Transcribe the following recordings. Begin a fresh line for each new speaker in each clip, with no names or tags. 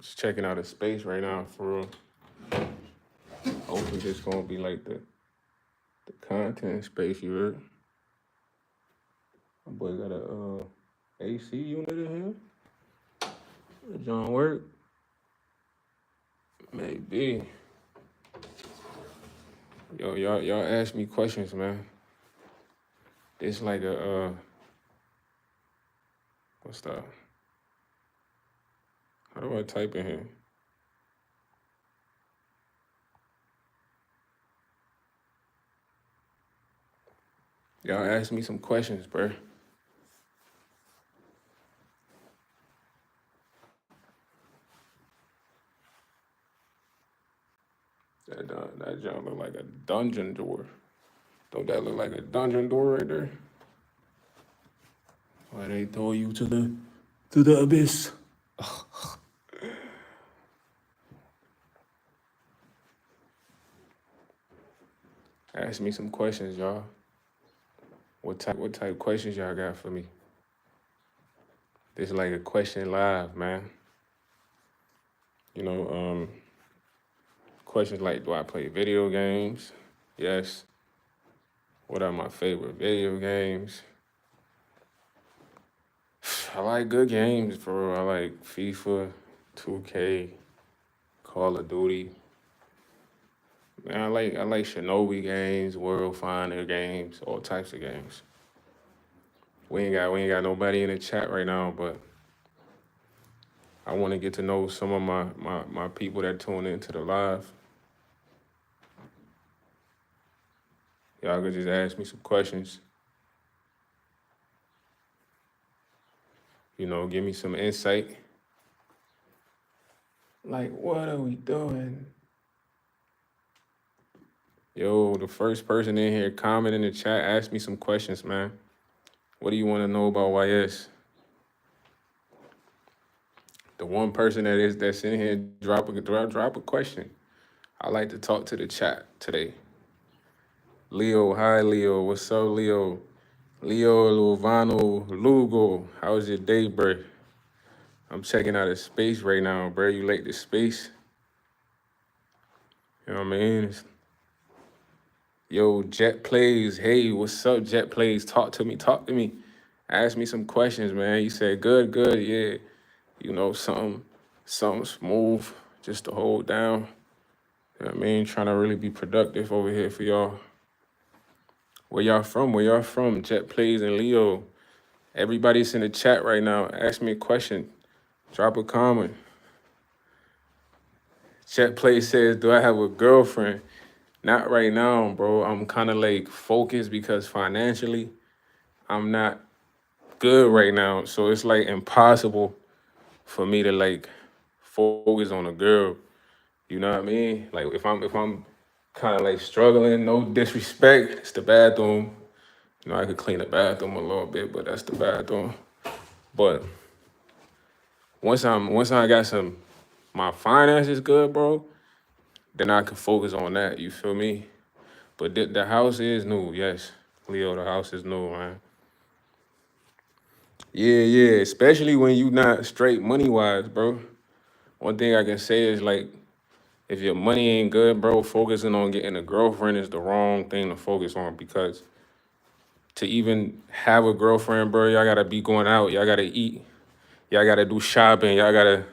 Just checking out a space right now for real. Hopefully this gonna be like the content space you heard. My boy got a AC unit in here. Does John work? Maybe. Yo, y'all ask me questions, man. It's like a what's that? How do I type in here? Y'all ask me some questions, bro. That junk look like a dungeon door. Don't that look like a dungeon door right there? Why they throw you to the abyss? Ask me some questions, y'all. What type questions y'all got for me? This is like a question live, man. You know, questions like, do I play video games? Yes. What are my favorite video games? I like good games, bro. I like FIFA, 2K, Call of Duty. Man, I like Shinobi games, World Finder games, all types of games. We ain't got nobody in the chat right now, but I want to get to know some of my people that tune into the live. Y'all could just ask me some questions. You know, give me some insight. Like, what are we doing? Yo, the first person in here, comment in the chat, ask me some questions, man. What do you want to know about YS? The one person that's in here, drop a question. I like to talk to the chat today. Leo, hi Leo. What's up, Leo? Leo Lovano Lugo. How's your day, bro? I'm checking out a space right now, bro. You like the space? You know what I mean? Yo, Jet Plays. Hey, what's up, Jet Plays? Talk to me. Ask me some questions, man. You said good, yeah. You know, something smooth just to hold down. You know what I mean? Trying to really be productive over here for y'all. Where y'all from? Jet Plays and Leo. Everybody's in the chat right now. Ask me a question. Drop a comment. Jet Plays says, do I have a girlfriend? Not right now, bro. I'm kind of like focused because financially, I'm not good right now. So it's like impossible for me to like focus on a girl. You know what I mean? Like if I'm kind of like struggling, no disrespect, it's the bathroom. You know, I could clean the bathroom a little bit, but that's the bathroom. But once I got my finances good, bro, then I can focus on that. You feel me? But the house is new, yes. Leo, the house is new, man. Yeah. Especially when you not straight money-wise, bro. One thing I can say is, like, if your money ain't good, bro, focusing on getting a girlfriend is the wrong thing to focus on because to even have a girlfriend, bro, y'all gotta be going out. Y'all gotta eat. Y'all gotta do shopping. Y'all gotta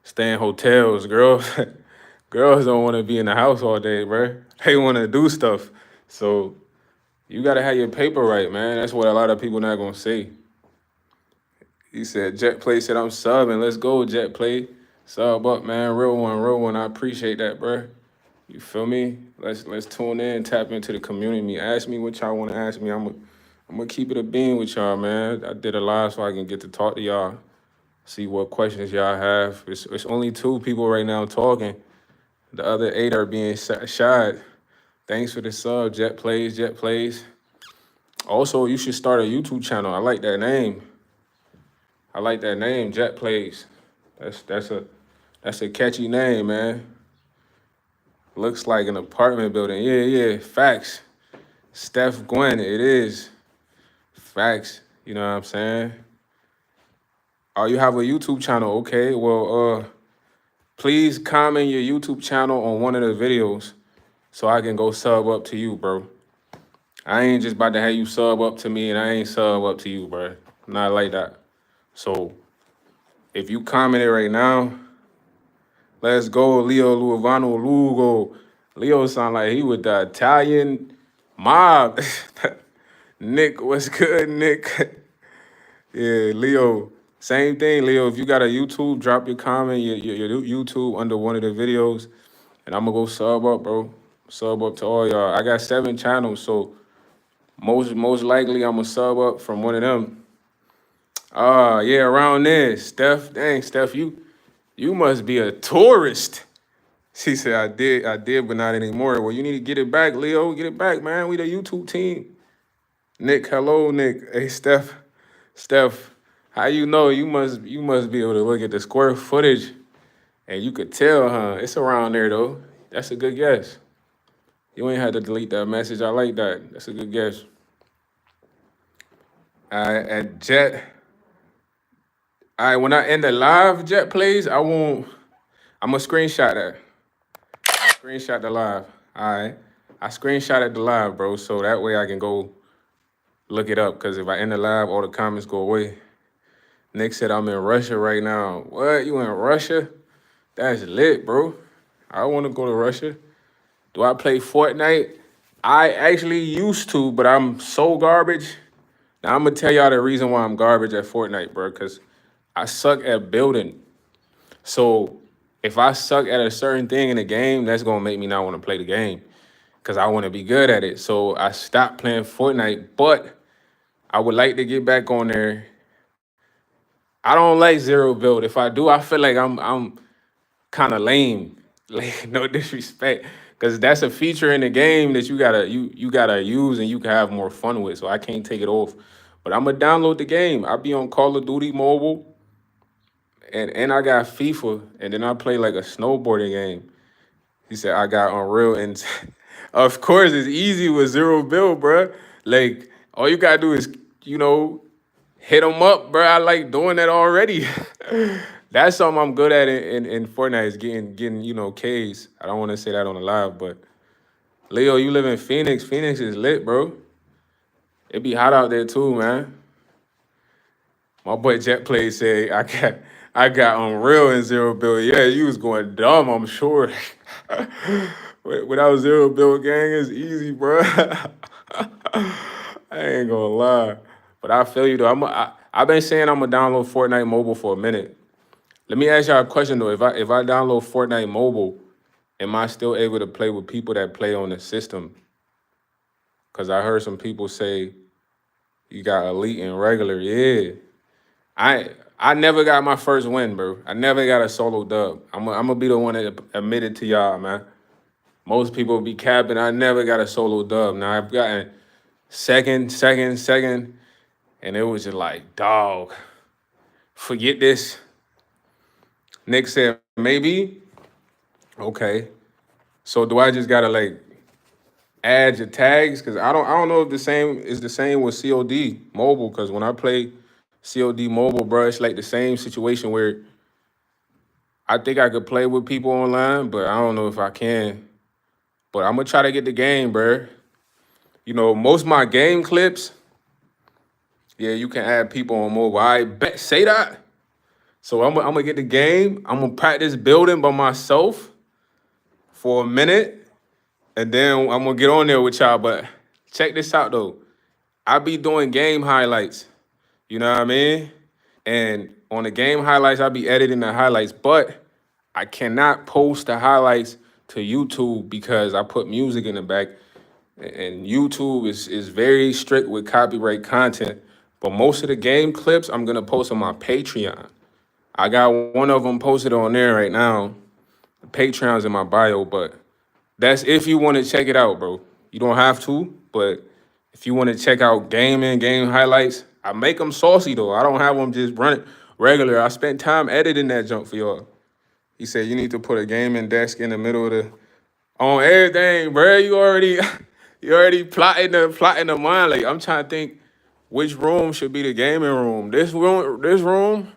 stay in hotels. Girls don't want to be in the house all day, bro. They want to do stuff. So you got to have your paper right, man. That's what a lot of people not going to say. He said, Jet Play said, I'm subbing. Let's go, Jet Play. Sub up, man. Real one. I appreciate that, bro. You feel me? Let's tune in, tap into the community. Ask me what y'all want to ask me. I'm gonna keep it a bean with y'all, man. I did a live so I can get to talk to y'all, see what questions y'all have. It's only 2 people right now talking. The other 8 are being shy. Thanks for the sub, Jet Plays. Also, you should start a YouTube channel. I like that name. Jet Plays. That's a catchy name, man. Looks like an apartment building. Yeah. Facts. Steph Gwen, it is. Facts. You know what I'm saying? Oh, you have a YouTube channel. Okay. Well, Please comment your YouTube channel on one of the videos so I can go sub up to you, bro. I ain't just about to have you sub up to me and I ain't sub up to you, bro. Not like that. So if you comment it right now, let's go, Leo Luovano Lugo. Leo sound like he with the Italian mob. Nick, what's good, Nick? Yeah, Leo. Same thing, Leo. If you got a YouTube, drop your comment, your YouTube under one of the videos, and I'm gonna go sub up, bro. Sub up to all y'all. I got 7 channels, so most likely I'm gonna sub up from one of them. Yeah, around there. Steph, dang, Steph, you must be a tourist. She said, I did, but not anymore. Well, you need to get it back, Leo. Get it back, man. We the YouTube team. Nick, hello, Nick. Hey, Steph, how you know? You must be able to look at the square footage and you could tell, huh? It's around there though. That's a good guess. You ain't had to delete that message. I like that. That's a good guess. At Jet. All right, when I end the live, Jet plays, I'm gonna screenshot that. Screenshot the live. All right. I screenshotted the live, bro, so that way I can go look it up. Cause if I end the live, all the comments go away. Nick said I'm in Russia right now. What? You in Russia? That's lit, bro. I want to go to Russia. Do I play Fortnite? I actually used to, but I'm so garbage. Now I'm gonna tell y'all the reason why I'm garbage at Fortnite, bro. Cause I suck at building. So if I suck at a certain thing in the game, that's gonna make me not want to play the game. Cause I want to be good at it. So I stopped playing Fortnite, but I would like to get back on there. I don't like zero build. If I do, I feel like I'm kind of lame. Like no disrespect, because that's a feature in the game that you gotta use and you can have more fun with. So I can't take it off. But I'm gonna download the game. I be on Call of Duty Mobile, and I got FIFA, and then I play like a snowboarding game. He said I got Unreal, and of course it's easy with zero build, bruh. Like all you gotta do is hit them up, bro. I like doing that already. That's something I'm good at in Fortnite is getting K's. I don't want to say that on the live, but Leo, you live in Phoenix. Phoenix is lit, bro. It be hot out there too, man. My boy Jet Play said I got Unreal in zero build. Yeah, you was going dumb, I'm sure. Without zero build gang, it's easy, bro. I ain't gonna lie. But I feel you though. I've been saying I'm gonna download Fortnite mobile for a minute. Let me ask y'all a question though. If I download Fortnite mobile, am I still able to play with people that play on the system? Cause I heard some people say you got elite and regular. Yeah. I never got my first win, bro. I never got a solo dub. I'm gonna be the one that admitted to y'all, man. Most people be capping. I never got a solo dub. Now I've gotten second, and it was just like, dog, forget this. Nick said, maybe. Okay. So do I just gotta like add your tags? Cause I don't know if the same is the same with COD mobile. Cause when I play COD mobile, bro, it's like the same situation where I think I could play with people online, but I don't know if I can. But I'm gonna try to get the game, bro. Most of my game clips, yeah, you can add people on mobile. I bet say that. So I'm gonna get the game. I'm gonna practice building by myself for a minute, and then I'm gonna get on there with y'all. But check this out though. I be doing game highlights. You know what I mean? And on the game highlights, I be editing the highlights, but I cannot post the highlights to YouTube because I put music in the back. And YouTube is very strict with copyright content. But most of the game clips I'm gonna post on my Patreon. I got one of them posted on there right now. The Patreon's in my bio, but that's if you want to check it out, bro. You don't have to, but if you want to check out game highlights, I make them saucy though. I don't have them just run it regular. I spent time editing that junk for y'all. He said you need to put a gaming desk in the middle of the on everything, bro. You already plotting the mind. Like I'm trying to think which room should be the gaming room. This room.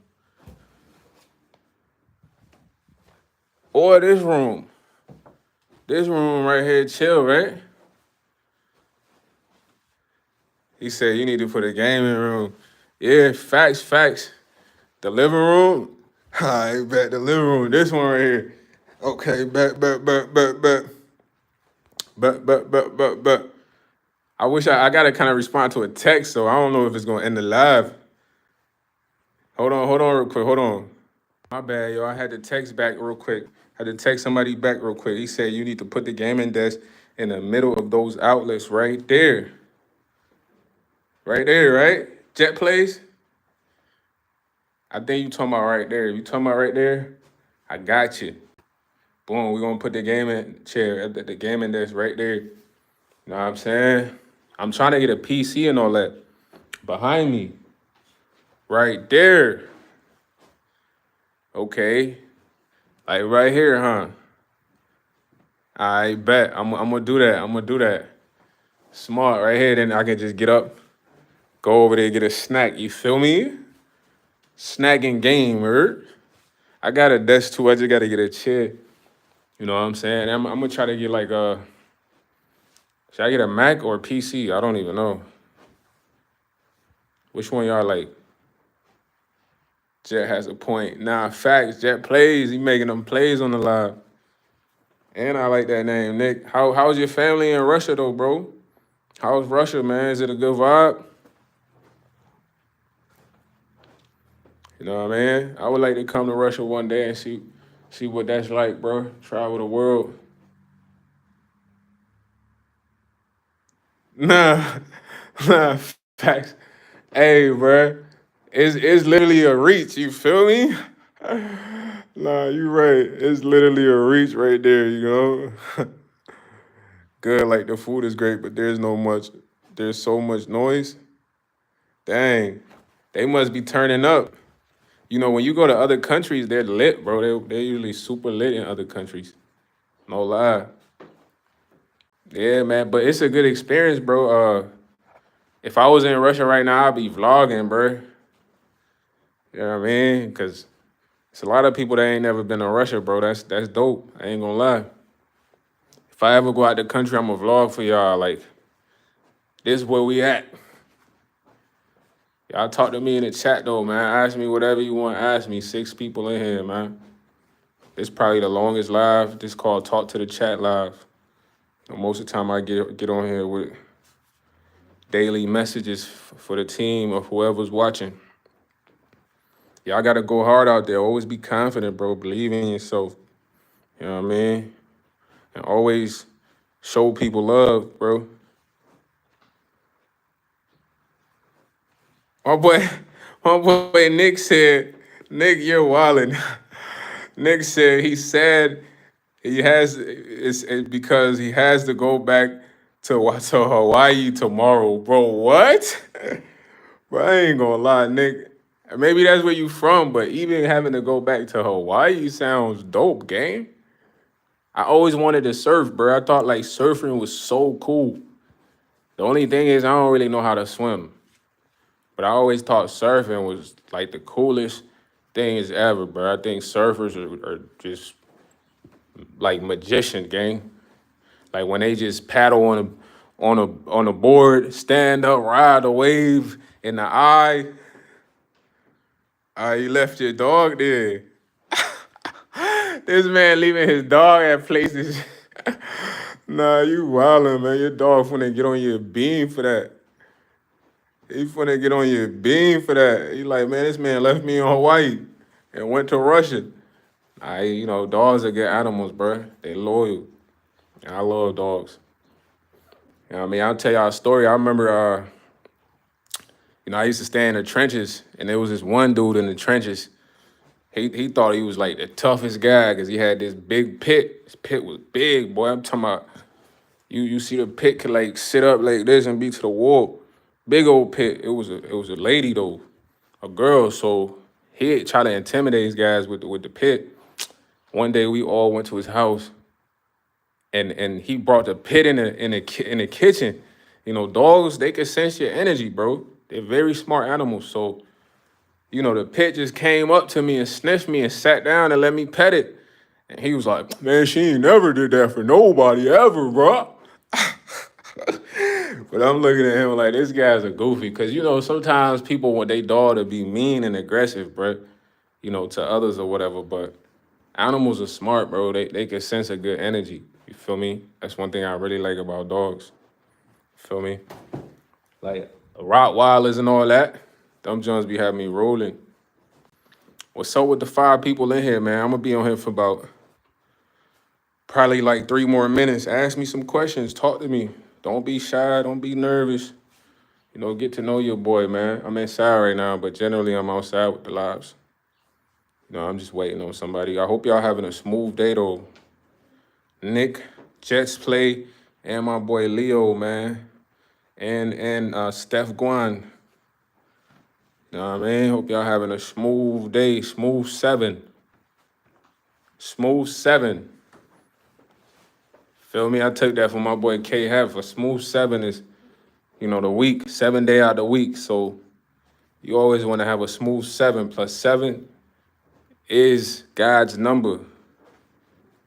or this room. This room right here, chill, right? He said you need to put a gaming room. Yeah, facts. The living room. I bet the living room. This one right here. Okay, bet. I wish I gotta kind of respond to a text, so I don't know if it's gonna end the live. Hold on real quick. Hold on. My bad, yo. I had to text back real quick. Had to text somebody back real quick. He said you need to put the gaming desk in the middle of those outlets right there. Right there, right? Jet Place? I think you talking about right there. You talking about right there? I got you. Boom, we're gonna put the gaming chair at the gaming desk right there. You know what I'm saying? I'm trying to get a PC and all that. Behind me. Right there. Okay. Like right here, huh? I bet. I'm gonna do that. I'm gonna do that. Smart right here. Then I can just get up, go over there, get a snack. You feel me? Snack and game, right? I got a desk too. I just gotta get a chair. You know what I'm saying? I'm gonna try to get like should I get a Mac or a PC? I don't even know. Which one y'all like? Jet has a point. Nah, facts. Jet plays. He making them plays on the live. And I like that name, Nick. How's your family in Russia though, bro? How's Russia, man? Is it a good vibe? You know what I mean? I would like to come to Russia one day and see what that's like, bro. Travel the world. Nah, nah, facts. Hey, bro, it's literally a reach. You feel me? Nah, you right. It's literally a reach right there. You know. Good, like the food is great, but there's so much noise. Dang, they must be turning up. You know, when you go to other countries, they're lit, bro. They're usually super lit in other countries. No lie. Yeah, man, but it's a good experience, bro. If I was in Russia right now, I'd be vlogging, bro. You know what I mean? Because it's a lot of people that ain't never been to Russia, bro. That's dope. I ain't gonna lie. If I ever go out the country, I'm gonna vlog for y'all. Like, this is where we at. Y'all talk to me in the chat, though, man. Ask me whatever you want to ask me. 6 people in here, man. This probably the longest live. This called Talk to the Chat live. Most of the time I get on here with daily messages for the team or whoever's watching. Y'all got to go hard out there. Always be confident, bro. Believe in yourself. You know what I mean? And always show people love, bro. My boy Nick said, Nick, you're wildin'. Nick said he said it's because he has to go back to Hawaii tomorrow, bro. What? Bro, I ain't gonna lie, Nick. Maybe that's where you from, but even having to go back to Hawaii sounds dope, gang. I always wanted to surf, bro. I thought like surfing was so cool. The only thing is I don't really know how to swim. But I always thought surfing was like the coolest things ever, bro. I think surfers are just like magician, gang. Like when they just paddle on a board, stand up, ride a wave in the eye. You left your dog there. This man leaving his dog at places. Nah, you wildin', man. Your dog finna get on your beam for that. He finna get on your beam for that. He like, man, this man left me in Hawaii and went to Russia. Dogs are good animals, bro. They loyal. And I love dogs. You know what I mean? I'll tell y'all a story. I remember, I used to stay in the trenches, and there was this one dude in the trenches. He thought he was like the toughest guy because he had this big pit. His pit was big, boy. I'm talking about you see the pit could like sit up like this and be to the wall. Big old pit. It was a lady though, a girl. So he'd try to intimidate these guys with the pit. One day we all went to his house, and he brought the pit in the kitchen. You know, dogs, they can sense your energy, bro. They're very smart animals. So, the pit just came up to me and sniffed me and sat down and let me pet it. And he was like, man, she ain't never did that for nobody ever, bro. But I'm looking at him like this guy's a goofy. Cause you know, sometimes people want their dog to be mean and aggressive, bro, you know, to others or whatever. But animals are smart, bro. They can sense a good energy. You feel me? That's one thing I really like about dogs. Feel me? Like Rottweilers and all that. Them Jones be having me rolling. What's up with the 5 people in here, man? I'm gonna be on here for about probably like 3 more minutes. Ask me some questions. Talk to me. Don't be shy. Don't be nervous. You know, get to know your boy, man. I'm inside right now, but generally I'm outside with the lives. You know, I'm just waiting on somebody. I hope y'all having a smooth day though. Nick, Jets play, and my boy Leo, man. And Steph Guan. You know what I mean? Hope y'all having a smooth day. Smooth 7. Smooth 7. Feel me? I took that from my boy K Hef. A smooth 7 is, you know, the week, 7 day out of the week. So you always want to have a smooth 7. Plus 7 is God's number.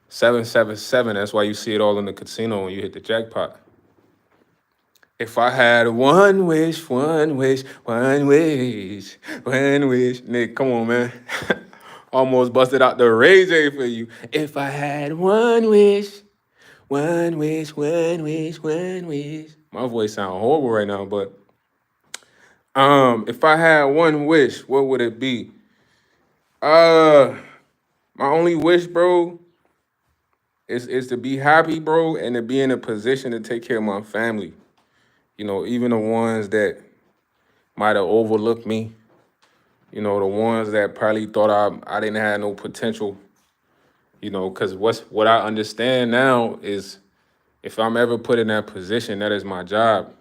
777. That's why you see it all in the casino when you hit the jackpot. If I had one wish, one wish, one wish, one wish. Nick, come on, man. Almost busted out the Ray J for you. If I had one wish, one wish, one wish, one wish. My voice sound horrible right now, but if I had one wish, what would it be? My only wish, bro, is to be happy, bro, and to be in a position to take care of my family. You know, even the ones that might have overlooked me. You know, the ones that probably thought I didn't have no potential. You know, because what I understand now is if I'm ever put in that position, that is my job.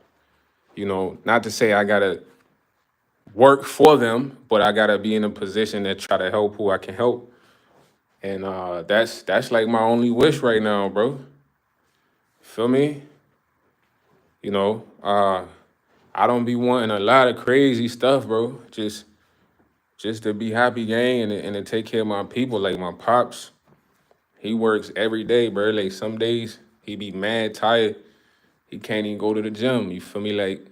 You know, not to say I gotta work for them, but I gotta be in a position to try to help who I can help. And that's like my only wish right now, bro. Feel me? You know, I don't be wanting a lot of crazy stuff, bro. Just to be happy, gang, and to take care of my people. Like my pops, he works every day, bro. Like some days he be mad tired. He can't even go to the gym. You feel me? Like,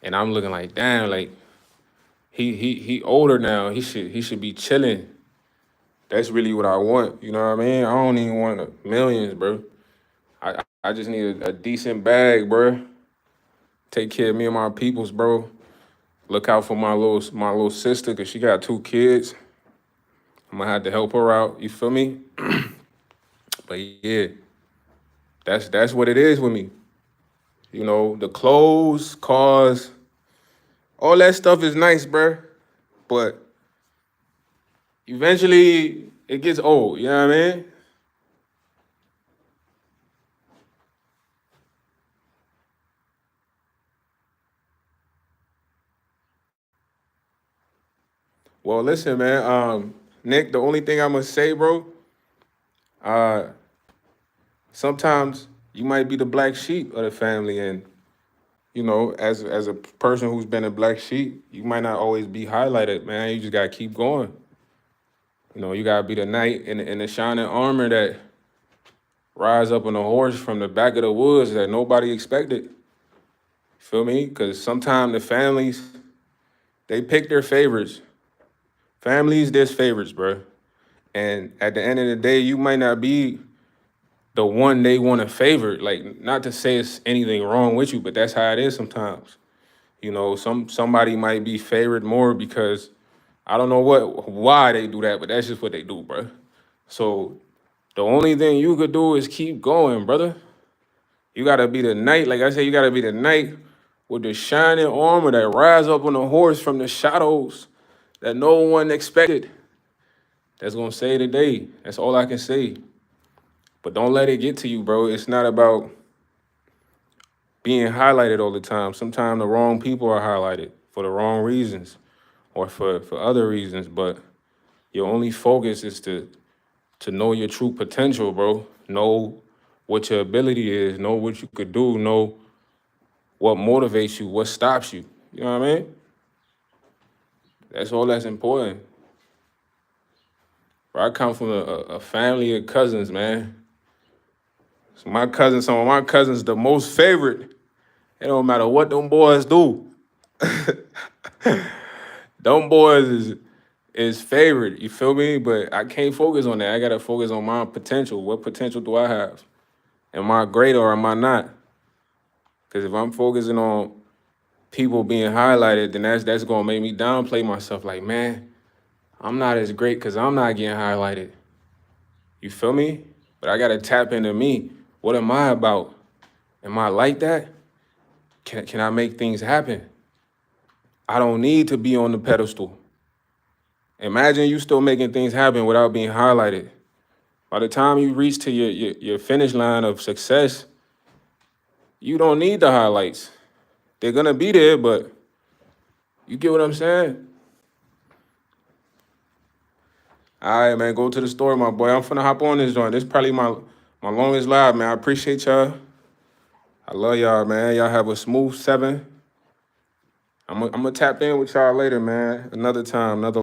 and I'm looking like, damn, like he older now. He should be chilling. That's really what I want. You know what I mean? I don't even want millions, bro. I just need a decent bag, bro. Take care of me and my peoples, bro. Look out for my little sister, cause she got 2 kids. I'm gonna have to help her out. You feel me? But yeah, that's what it is with me. You know, the clothes, cars, all that stuff is nice, bro. But eventually it gets old. You know what I mean? Well, listen, man. Nick, the only thing I'm gonna say, bro, uh, sometimes you might be the black sheep of the family, and you know, as a person who's been a black sheep, you might not always be highlighted, man. You just gotta keep going. You know, you gotta be the knight in the shining armor that rise up on a horse from the back of the woods that nobody expected. Feel me? Because sometimes the families they pick their favorites. Families, there's favorites, bro. And at the end of the day, you might not be the one they want to favor. Like, not to say it's anything wrong with you, but that's how it is sometimes. You know, somebody might be favored more because I don't know why they do that, but that's just what they do, bro. So the only thing you could do is keep going, brother. You gotta be the knight. Like I said, you gotta be the knight with the shining armor that rise up on a horse from the shadows that no one expected. That's gonna save the day. That's all I can say. But don't let it get to you, bro. It's not about being highlighted all the time. Sometimes the wrong people are highlighted for the wrong reasons or for other reasons. But your only focus is to know your true potential, bro. Know what your ability is, know what you could do, know what motivates you, what stops you. You know what I mean? That's all that's important. Bro, I come from a family of cousins, man. So my cousins, some of my cousins, the most favorite. It don't matter what them boys do. Them boys is favorite. You feel me? But I can't focus on that. I gotta focus on my potential. What potential do I have? Am I great or am I not? Because if I'm focusing on people being highlighted, then that's gonna make me downplay myself. Like, man, I'm not as great because I'm not getting highlighted. You feel me? But I gotta tap into me. What am I about? Am I like that? Can I make things happen? I don't need to be on the pedestal. Imagine you still making things happen without being highlighted. By the time you reach to your finish line of success, you don't need the highlights. They're gonna be there, but you get what I'm saying? All right, man, go to the store, my boy. I'm finna hop on this joint. This is probably my longest live, man. I appreciate y'all. I love y'all, man. Y'all have a smooth 7. I'm gonna tap in with y'all later, man. Another time, another